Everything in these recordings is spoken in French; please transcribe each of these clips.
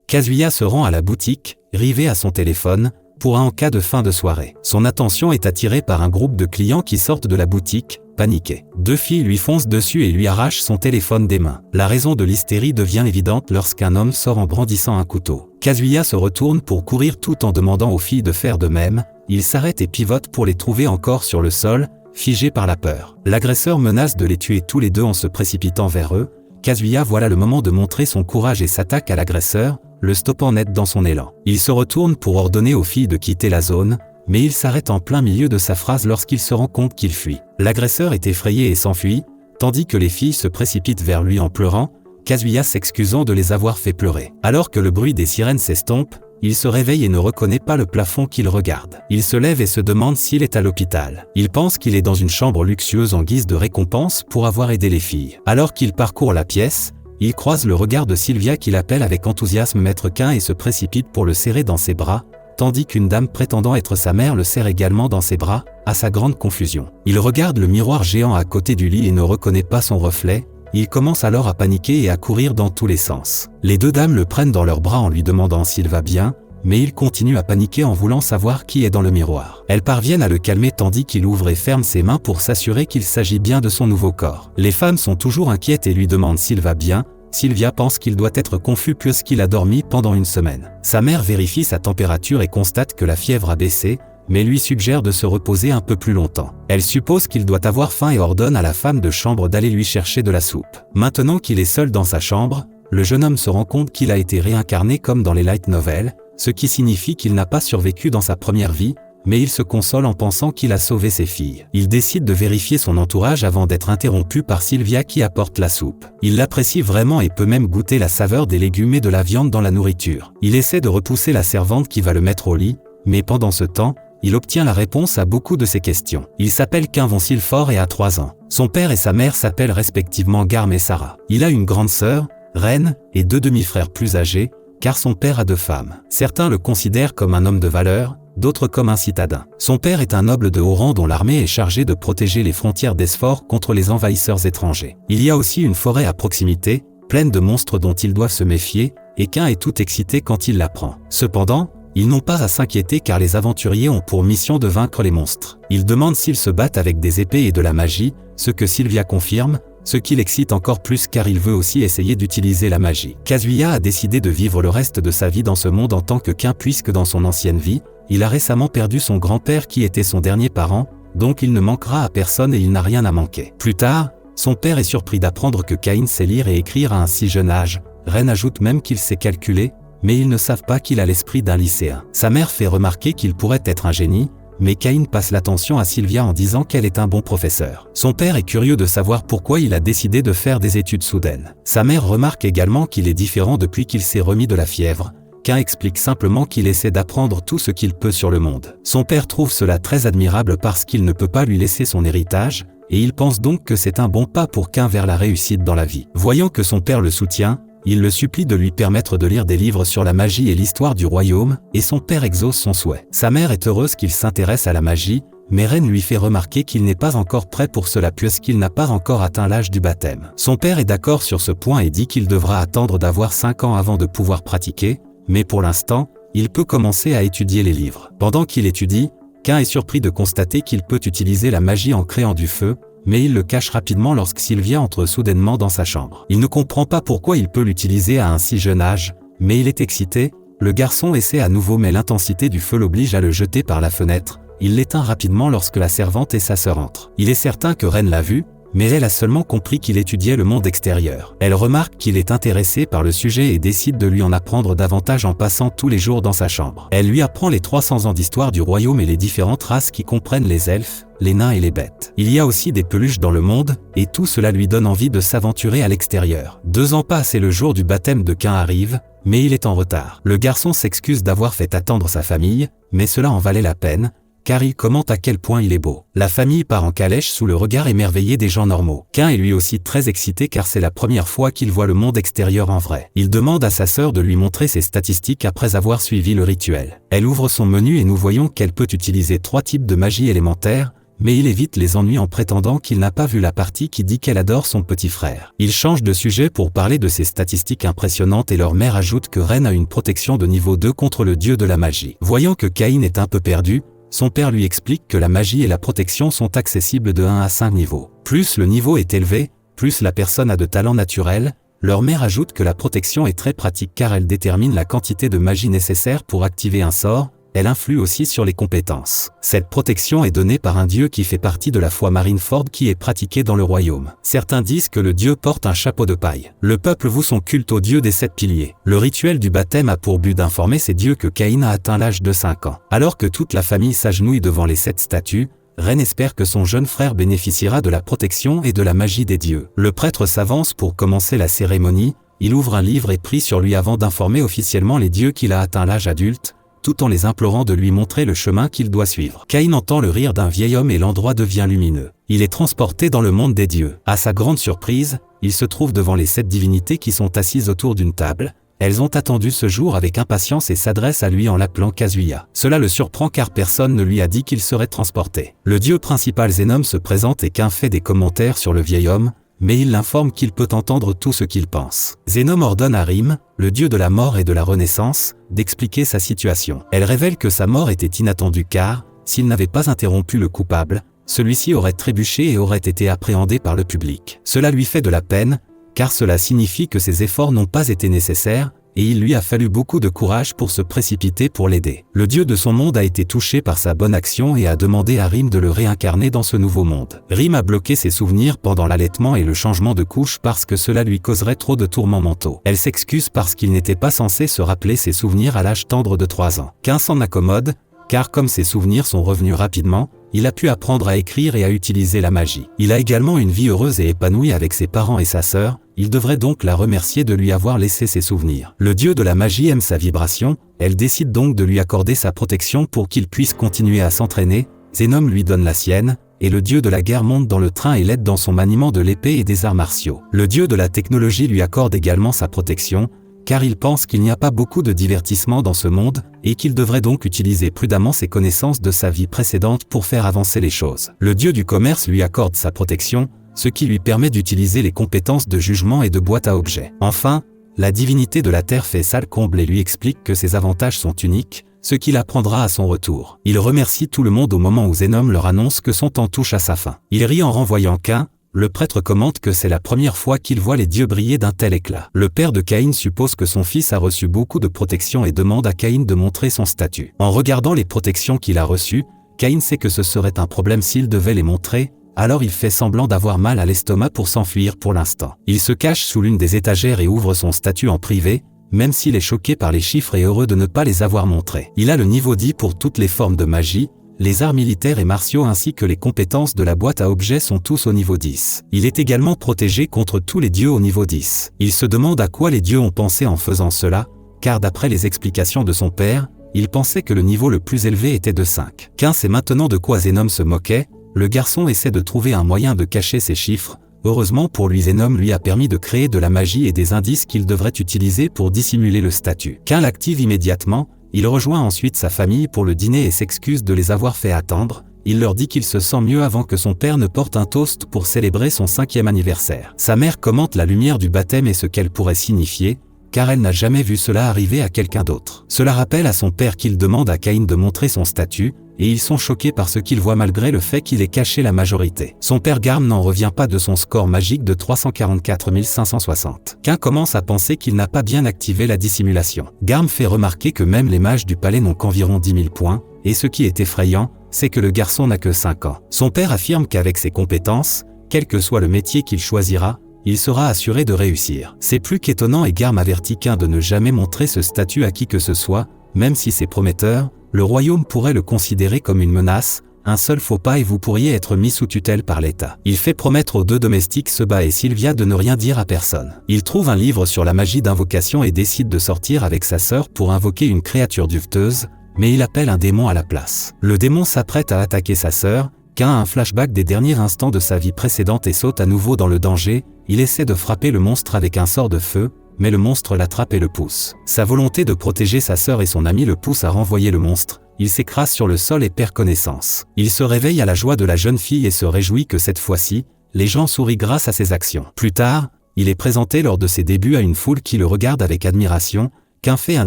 Kazuya se rend à la boutique, rivé à son téléphone, pour un en cas de fin de soirée. Son attention est attirée par un groupe de clients qui sortent de la boutique, paniqués. 2 filles lui foncent dessus et lui arrachent son téléphone des mains. La raison de l'hystérie devient évidente lorsqu'un homme sort en brandissant un couteau. Kazuya se retourne pour courir tout en demandant aux filles de faire de même. Il s'arrête et pivote pour les trouver encore sur le sol, figés par la peur. L'agresseur menace de les tuer tous les deux en se précipitant vers eux. Kazuya voit le moment de montrer son courage et s'attaque à l'agresseur, le stoppant net dans son élan. Il se retourne pour ordonner aux filles de quitter la zone, mais il s'arrête en plein milieu de sa phrase lorsqu'il se rend compte qu'il fuit. L'agresseur est effrayé et s'enfuit, tandis que les filles se précipitent vers lui en pleurant, Kazuya s'excusant de les avoir fait pleurer. Alors que le bruit des sirènes s'estompe, il se réveille et ne reconnaît pas le plafond qu'il regarde. Il se lève et se demande s'il est à l'hôpital. Il pense qu'il est dans une chambre luxueuse en guise de récompense pour avoir aidé les filles. Alors qu'il parcourt la pièce, il croise le regard de Sylvia qui l'appelle avec enthousiasme Maître Quin et se précipite pour le serrer dans ses bras, tandis qu'une dame prétendant être sa mère le serre également dans ses bras, à sa grande confusion. Il regarde le miroir géant à côté du lit et ne reconnaît pas son reflet. Il commence alors à paniquer et à courir dans tous les sens. Les 2 dames le prennent dans leurs bras en lui demandant s'il va bien, mais il continue à paniquer en voulant savoir qui est dans le miroir. Elles parviennent à le calmer tandis qu'il ouvre et ferme ses mains pour s'assurer qu'il s'agit bien de son nouveau corps. Les femmes sont toujours inquiètes et lui demandent s'il va bien. Sylvia pense qu'il doit être confus puisqu'il a dormi pendant 1 semaine. Sa mère vérifie sa température et constate que la fièvre a baissé, mais lui suggère de se reposer un peu plus longtemps. Elle suppose qu'il doit avoir faim et ordonne à la femme de chambre d'aller lui chercher de la soupe. Maintenant qu'il est seul dans sa chambre, le jeune homme se rend compte qu'il a été réincarné comme dans les light novels, ce qui signifie qu'il n'a pas survécu dans sa première vie, mais il se console en pensant qu'il a sauvé ses filles. Il décide de vérifier son entourage avant d'être interrompu par Sylvia qui apporte la soupe. Il l'apprécie vraiment et peut même goûter la saveur des légumes et de la viande dans la nourriture. Il essaie de repousser la servante qui va le mettre au lit, mais pendant ce temps, il obtient la réponse à beaucoup de ses questions. Il s'appelle Quin von Silfort et a 3 ans. Son père et sa mère s'appellent respectivement Garm et Sarah. Il a une grande sœur, Reine, et 2 demi-frères plus âgés, car son père a 2 femmes. Certains le considèrent comme un homme de valeur, d'autres comme un citadin. Son père est un noble de haut rang dont l'armée est chargée de protéger les frontières d'Esfort contre les envahisseurs étrangers. Il y a aussi une forêt à proximité, pleine de monstres dont ils doivent se méfier, et Quin est tout excité quand il l'apprend. Cependant, ils n'ont pas à s'inquiéter car les aventuriers ont pour mission de vaincre les monstres. Ils demandent s'ils se battent avec des épées et de la magie, ce que Sylvia confirme, ce qui l'excite encore plus car il veut aussi essayer d'utiliser la magie. Kazuya a décidé de vivre le reste de sa vie dans ce monde en tant que Quin puisque dans son ancienne vie, il a récemment perdu son grand-père qui était son dernier parent, donc il ne manquera à personne et il n'a rien à manquer. Plus tard, son père est surpris d'apprendre que Cain sait lire et écrire à un si jeune âge. Ren ajoute même qu'il sait calculer, mais ils ne savent pas qu'il a l'esprit d'un lycéen. Sa mère fait remarquer qu'il pourrait être un génie, mais Cain passe l'attention à Sylvia en disant qu'elle est un bon professeur. Son père est curieux de savoir pourquoi il a décidé de faire des études soudaines. Sa mère remarque également qu'il est différent depuis qu'il s'est remis de la fièvre. Quin explique simplement qu'il essaie d'apprendre tout ce qu'il peut sur le monde. Son père trouve cela très admirable parce qu'il ne peut pas lui laisser son héritage, et il pense donc que c'est un bon pas pour Quin vers la réussite dans la vie. Voyant que son père le soutient, il le supplie de lui permettre de lire des livres sur la magie et l'histoire du royaume, et son père exauce son souhait. Sa mère est heureuse qu'il s'intéresse à la magie, mais Ren lui fait remarquer qu'il n'est pas encore prêt pour cela puisqu'il n'a pas encore atteint l'âge du baptême. Son père est d'accord sur ce point et dit qu'il devra attendre d'avoir 5 ans avant de pouvoir pratiquer, mais pour l'instant, il peut commencer à étudier les livres. Pendant qu'il étudie, Quin est surpris de constater qu'il peut utiliser la magie en créant du feu, mais il le cache rapidement lorsque Sylvia entre soudainement dans sa chambre. Il ne comprend pas pourquoi il peut l'utiliser à un si jeune âge, mais il est excité. Le garçon essaie à nouveau mais l'intensité du feu l'oblige à le jeter par la fenêtre. Il l'éteint rapidement lorsque la servante et sa sœur entrent. Il est certain que Ren l'a vu, mais elle a seulement compris qu'il étudiait le monde extérieur. Elle remarque qu'il est intéressé par le sujet et décide de lui en apprendre davantage en passant tous les jours dans sa chambre. Elle lui apprend les 300 ans d'histoire du royaume et les différentes races qui comprennent les elfes, les nains et les bêtes. Il y a aussi des peluches dans le monde, et tout cela lui donne envie de s'aventurer à l'extérieur. 2 ans passent et le jour du baptême de Quin arrive, mais il est en retard. Le garçon s'excuse d'avoir fait attendre sa famille, mais cela en valait la peine, car il commente à quel point il est beau. La famille part en calèche sous le regard émerveillé des gens normaux. Quin est lui aussi très excité car c'est la première fois qu'il voit le monde extérieur en vrai. Il demande à sa sœur de lui montrer ses statistiques après avoir suivi le rituel. Elle ouvre son menu et nous voyons qu'elle peut utiliser 3 types de magie élémentaire, mais il évite les ennuis en prétendant qu'il n'a pas vu la partie qui dit qu'elle adore son petit frère. Il change de sujet pour parler de ses statistiques impressionnantes et leur mère ajoute que Ren a une protection de niveau 2 contre le dieu de la magie. Voyant que Caïn est un peu perdu, son père lui explique que la magie et la protection sont accessibles de 1 à 5 niveaux. Plus le niveau est élevé, plus la personne a de talent naturel. Leur mère ajoute que la protection est très pratique car elle détermine la quantité de magie nécessaire pour activer un sort, elle influe aussi sur les compétences. Cette protection est donnée par un dieu qui fait partie de la foi Marineford qui est pratiquée dans le royaume. Certains disent que le dieu porte un chapeau de paille. Le peuple voue son culte au dieu des 7 piliers. Le rituel du baptême a pour but d'informer ces dieux que Caïn a atteint l'âge de 5 ans. Alors que toute la famille s'agenouille devant les 7 statues, Ren espère que son jeune frère bénéficiera de la protection et de la magie des dieux. Le prêtre s'avance pour commencer la cérémonie, il ouvre un livre et prie sur lui avant d'informer officiellement les dieux qu'il a atteint l'âge adulte, tout en les implorant de lui montrer le chemin qu'il doit suivre. Caïn entend le rire d'un vieil homme et l'endroit devient lumineux. Il est transporté dans le monde des dieux. À sa grande surprise, il se trouve devant les 7 divinités qui sont assises autour d'une table. Elles ont attendu ce jour avec impatience et s'adressent à lui en l'appelant Kazuya. Cela le surprend car personne ne lui a dit qu'il serait transporté. Le dieu principal Zenom se présente et Caïn fait des commentaires sur le vieil homme, mais il l'informe qu'il peut entendre tout ce qu'il pense. Zenom ordonne à Rim, le dieu de la mort et de la renaissance, d'expliquer sa situation. Elle révèle que sa mort était inattendue car, s'il n'avait pas interrompu le coupable, celui-ci aurait trébuché et aurait été appréhendé par le public. Cela lui fait de la peine, car cela signifie que ses efforts n'ont pas été nécessaires, et il lui a fallu beaucoup de courage pour se précipiter pour l'aider. Le dieu de son monde a été touché par sa bonne action et a demandé à Rim de le réincarner dans ce nouveau monde. Rim a bloqué ses souvenirs pendant l'allaitement et le changement de couche parce que cela lui causerait trop de tourments mentaux. Elle s'excuse parce qu'il n'était pas censé se rappeler ses souvenirs à l'âge tendre de 3 ans. Caïn s'en accommode, car comme ses souvenirs sont revenus rapidement, il a pu apprendre à écrire et à utiliser la magie. Il a également une vie heureuse et épanouie avec ses parents et sa sœur, il devrait donc la remercier de lui avoir laissé ses souvenirs. Le dieu de la magie aime sa vibration, elle décide donc de lui accorder sa protection pour qu'il puisse continuer à s'entraîner, Zenom lui donne la sienne, et le dieu de la guerre monte dans le train et l'aide dans son maniement de l'épée et des arts martiaux. Le dieu de la technologie lui accorde également sa protection, car il pense qu'il n'y a pas beaucoup de divertissement dans ce monde, et qu'il devrait donc utiliser prudemment ses connaissances de sa vie précédente pour faire avancer les choses. Le dieu du commerce lui accorde sa protection, ce qui lui permet d'utiliser les compétences de jugement et de boîte à objets. Enfin, la divinité de la terre fait salle comble et lui explique que ses avantages sont uniques, ce qu'il apprendra à son retour. Il remercie tout le monde au moment où Zenom leur annonce que son temps touche à sa fin. Il rit en renvoyant Caïn. Le prêtre commente que c'est la première fois qu'il voit les dieux briller d'un tel éclat. Le père de Caïn suppose que son fils a reçu beaucoup de protection et demande à Caïn de montrer son statut. En regardant les protections qu'il a reçues, Caïn sait que ce serait un problème s'il devait les montrer, alors il fait semblant d'avoir mal à l'estomac pour s'enfuir pour l'instant. Il se cache sous l'une des étagères et ouvre son statut en privé, même s'il est choqué par les chiffres et heureux de ne pas les avoir montrés. Il a le niveau 10 pour toutes les formes de magie, les arts militaires et martiaux ainsi que les compétences de la boîte à objets sont tous au niveau 10. Il est également protégé contre tous les dieux au niveau 10. Il se demande à quoi les dieux ont pensé en faisant cela, car d'après les explications de son père, il pensait que le niveau le plus élevé était de 5. Caïn sait maintenant de quoi Zenom se moquait, le garçon essaie de trouver un moyen de cacher ses chiffres. Heureusement pour lui, Zenom lui a permis de créer de la magie et des indices qu'il devrait utiliser pour dissimuler le statut. Caïn l'active immédiatement, il rejoint ensuite sa famille pour le dîner et s'excuse de les avoir fait attendre. Il leur dit qu'il se sent mieux avant que son père ne porte un toast pour célébrer son 5e anniversaire. Sa mère commente la lumière du baptême et ce qu'elle pourrait signifier, car elle n'a jamais vu cela arriver à quelqu'un d'autre. Cela rappelle à son père qu'il demande à Caïn de montrer son statut, et ils sont choqués par ce qu'ils voient malgré le fait qu'il ait caché la majorité. Son père Garm n'en revient pas de son score magique de 344 560. Caïn commence à penser qu'il n'a pas bien activé la dissimulation. Garm fait remarquer que même les mages du palais n'ont qu'environ 10 000 points, et ce qui est effrayant, c'est que le garçon n'a que 5 ans. Son père affirme qu'avec ses compétences, quel que soit le métier qu'il choisira, il sera assuré de réussir. C'est plus qu'étonnant et Garm avertit Caïn de ne jamais montrer ce statut à qui que ce soit, même si c'est prometteur, le royaume pourrait le considérer comme une menace, un seul faux pas et vous pourriez être mis sous tutelle par l'État. Il fait promettre aux deux domestiques Seba et Sylvia de ne rien dire à personne. Il trouve un livre sur la magie d'invocation et décide de sortir avec sa sœur pour invoquer une créature duveteuse, mais il appelle un démon à la place. Le démon s'apprête à attaquer sa sœur, Caïn a un flashback des derniers instants de sa vie précédente et saute à nouveau dans le danger, il essaie de frapper le monstre avec un sort de feu, mais le monstre l'attrape et le pousse. Sa volonté de protéger sa sœur et son ami le pousse à renvoyer le monstre, il s'écrase sur le sol et perd connaissance. Il se réveille à la joie de la jeune fille et se réjouit que cette fois-ci, les gens sourient grâce à ses actions. Plus tard, il est présenté lors de ses débuts à une foule qui le regarde avec admiration, Quinn fait un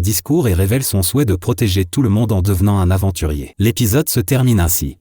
discours et révèle son souhait de protéger tout le monde en devenant un aventurier. L'épisode se termine ainsi.